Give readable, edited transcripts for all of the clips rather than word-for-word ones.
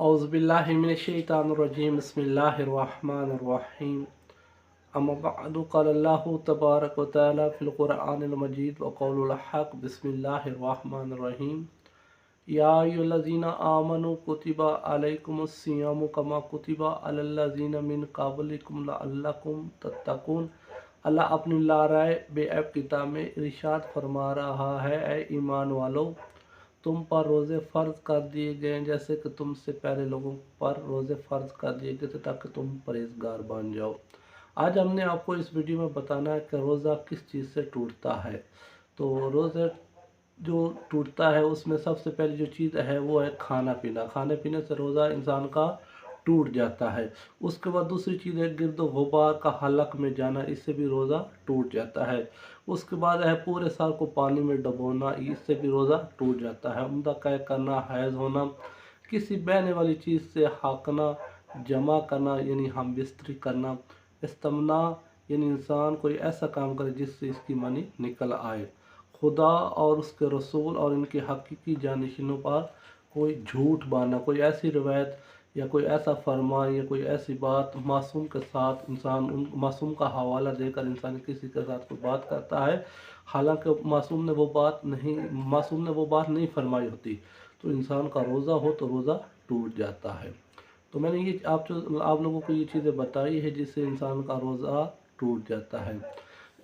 औज़ुबिल्लाहि मिनश्शैतानिर्रजीम बिस्मिल्लाहिर्रहमानिर्रहीम अम्मा बअदु क़ाल अल्लाहु तबारक व तआला फ़िल क़ुरआनिल मजीद व क़ौलुल हक़ बिस्मिल्लाहिर्रहमानिर्रहीम या अय्युहल्लज़ीना आमनू कुतिबा अलैकुमुस सियामु कमा कुतिबा अलल लज़ीना मिन क़ब्लिकुम लअल्लकुम तत्तक़ून। अल्लाह अपनी लाराए बेअब किताब में इरशाद फरमा रहा है, ऐ ईमान वालों, तुम पर रोज़े फ़र्ज कर दिए गए जैसे कि तुमसे पहले लोगों पर रोज़े फ़र्ज कर दिए गए थे ताकि तुम परहेज़गार बन जाओ। आज हमने आपको इस वीडियो में बताना है कि रोज़ा किस चीज़ से टूटता है। तो रोज़ा जो टूटता है उसमें सबसे पहली जो चीज़ है वो है खाना पीना। खाने पीने से रोज़ा इंसान का टूट जाता है। उसके बाद दूसरी चीज़ है गिर्द गुबार का हलक में जाना, इससे भी रोज़ा टूट जाता है। उसके बाद है पूरे साल को पानी में डुबोना, इससे भी रोज़ा टूट जाता है। उम्दा कै करना, हैज़ होना, किसी बहने वाली चीज़ से हाँकना, जमा करना यानी हम बिस्तरी करना, इस्तिमना यानी इंसान कोई ऐसा काम करे जिससे इसकी मनी निकल आए, खुदा और उसके रसूल और इनके हकीकी जानशीनों पर कोई झूठ बांधना, कोई ऐसी रवायत या कोई ऐसा फरमान या कोई ऐसी बात मासूम के साथ इंसान उन मासूम का हवाला देकर इंसान किसी के साथ कोई बात करता है, हालांकि मासूम ने वो बात नहीं फरमाई होती, तो इंसान का रोज़ा हो तो रोज़ा टूट जाता है। तो मैंने ये आप लोगों को ये चीज़ें बताई है जिससे इंसान का रोज़ा टूट जाता है।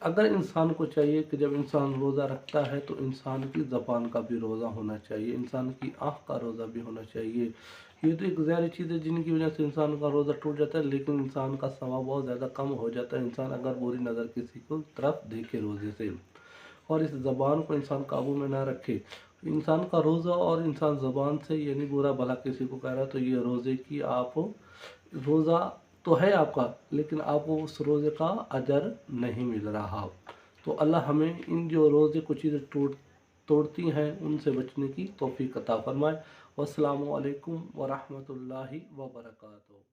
अगर इंसान को चाहिए कि जब इंसान रोज़ा रखता है तो इंसान की ज़बान का भी रोज़ा होना चाहिए, इंसान की आँख का रोज़ा भी होना चाहिए। ये तो एक ज़ाहिर चीज़ है जिनकी वजह से इंसान का रोज़ा टूट जाता है, लेकिन इंसान का सवाब बहुत ज़्यादा कम हो जाता है इंसान अगर बुरी नज़र किसी को तरफ देखे रोज़े से और इस ज़बान को इंसान काबू में ना रखे। इंसान का रोज़ा और इंसान ज़बान से यानी बुरा भला किसी को कह रहा है तो ये रोज़े की आप रोज़ा तो है आपका, लेकिन आपको उस रोज़े का अजर नहीं मिल रहा। तो अल्लाह हमें इन जो रोज़े को चीज़ें तोड़ती हैं उनसे बचने की तौफीक अता फरमाए। वस्सलामु अलैकुम व रहमतुल्लाहि व बरकातहू।